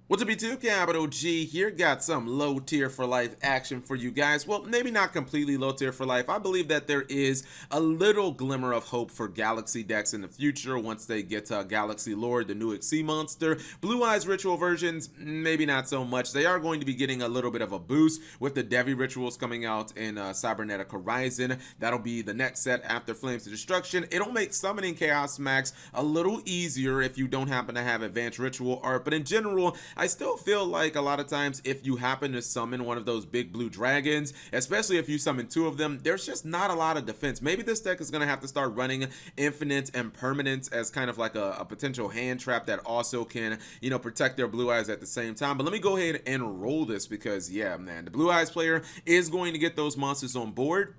What's up, YouTube? Capital G here. Got some low tier for life action for you guys. Well, maybe not completely low tier for life. I believe that there is a little glimmer of hope for Galaxy decks in the future once they get to Galaxy Lord, the new Xyz monster. Blue Eyes Ritual versions, maybe not so much. They are going to be getting a little bit of a boost with the Devi Rituals coming out in Cybernetic Horizon. That'll be the next set after Flames to Destruction. It'll make summoning Chaos Max a little easier if you don't happen to have Advanced Ritual Art, but in general, I still feel like a lot of times if you happen to summon one of those big blue dragons, especially if you summon two of them, there's just not a lot of defense. Maybe this deck is going to have to start running Infinite and Permanence as kind of like a potential hand trap that also can, you know, protect their blue eyes at the same time. But let me go ahead and roll this because, yeah, man, the blue eyes player is going to get those monsters on board.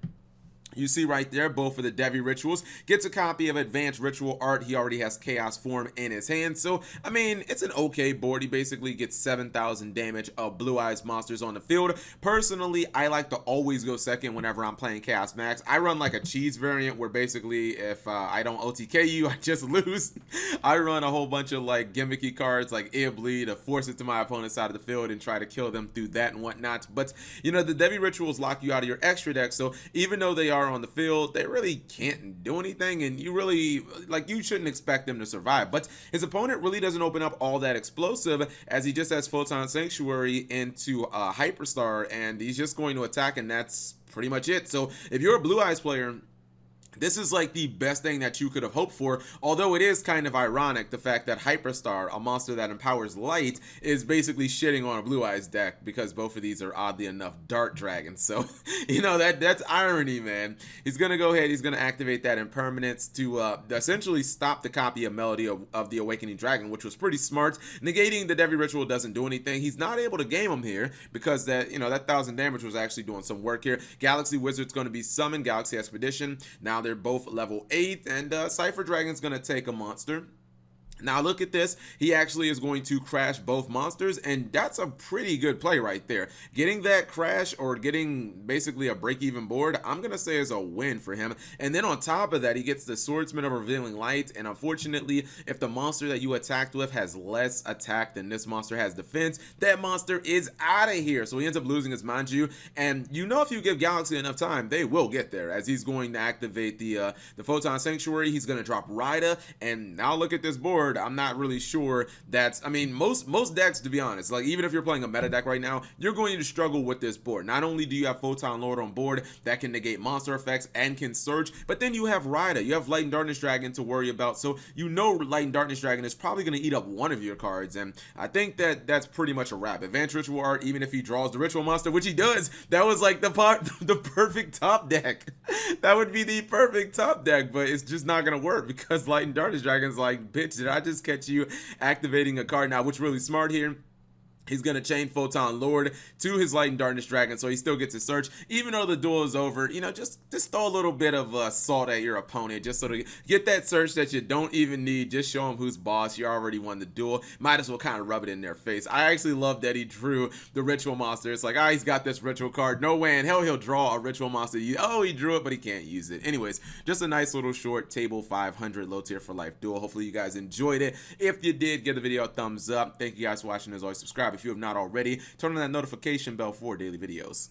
You see right there, both for the Devi Rituals, gets a copy of Advanced Ritual Art. He already has Chaos Form in his hand. So, I mean, it's an okay board. He basically gets 7,000 damage of Blue Eyes monsters on the field. Personally, I like to always go second whenever I'm playing Chaos Max. I run like a cheese variant where basically if I don't OTK you, I just lose. I run a whole bunch of like gimmicky cards like Ear Bleed to force it to my opponent's side of the field and try to kill them through that and whatnot. But, you know, the Devi Rituals lock you out of your extra deck. So, even though they are on the field, they really can't do anything, and you really, like, you shouldn't expect them to survive. But his opponent really doesn't open up all that explosive, as he just has Photon Sanctuary into Hyperstar, and he's just going to attack, and that's pretty much it. So if you're a Blue Eyes player, this is like the best thing that you could have hoped for, although it is kind of ironic the fact that Hyperstar, a monster that empowers light, is basically shitting on a Blue Eyes deck because both of these are oddly enough Dart Dragons. So, you know, that's irony, man. He's going to go ahead, he's going to activate that Impermanence to essentially stop the copy of Melody of the Awakening Dragon, which was pretty smart. Negating the Devi Ritual doesn't do anything. He's not able to game him here because that, you know, that 1,000 damage was actually doing some work here. Galaxy Wizard's going to be summoned, Galaxy Expedition. Now they're both level 8, and Cypher Dragon's going to take a monster. Now look at this, he actually is going to crash both monsters, and that's a pretty good play right there. Getting that crash, or getting basically a break-even board, I'm going to say is a win for him. And then on top of that, he gets the Swordsman of Revealing Light, and unfortunately, if the monster that you attacked with has less attack than this monster has defense, that monster is out of here. So he ends up losing his Manju, and you know if you give Galaxy enough time, they will get there, as he's going to activate the Photon Sanctuary. He's going to drop Rida, and now look at this board. I'm not really sure that's, I mean, most decks, to be honest, like even if you're playing a meta deck right now, you're going to struggle with this board. Not only do you have Photon Lord on board that can negate monster effects and can search, but then you have Rida, you have Light and Darkness Dragon to worry about. So you know Light and Darkness Dragon is probably going to eat up one of your cards, and I think that that's pretty much a wrap. Advanced Ritual Art, even if he draws the Ritual Monster, which he does, that was like the perfect top deck. That would be the perfect top deck, but it's just not going to work because Light and Darkness Dragon's like, bitch, did I just catch you activating a card? Now, what's really smart here, he's going to chain Photon Lord to his Light and Darkness Dragon, so he still gets his search. Even though the duel is over, you know, just throw a little bit of salt at your opponent, just so to get that search that you don't even need. Just show him who's boss. You already won the duel. Might as well kind of rub it in their face. I actually love that he drew the Ritual Monster. It's like, he's got this Ritual card. No way in hell he'll draw a Ritual Monster. Oh, he drew it, but he can't use it. Anyways, just a nice little short table 500 low tier for life duel. Hopefully you guys enjoyed it. If you did, give the video a thumbs up. Thank you guys for watching. As always, subscribe if you have not already. Turn on that notification bell for daily videos.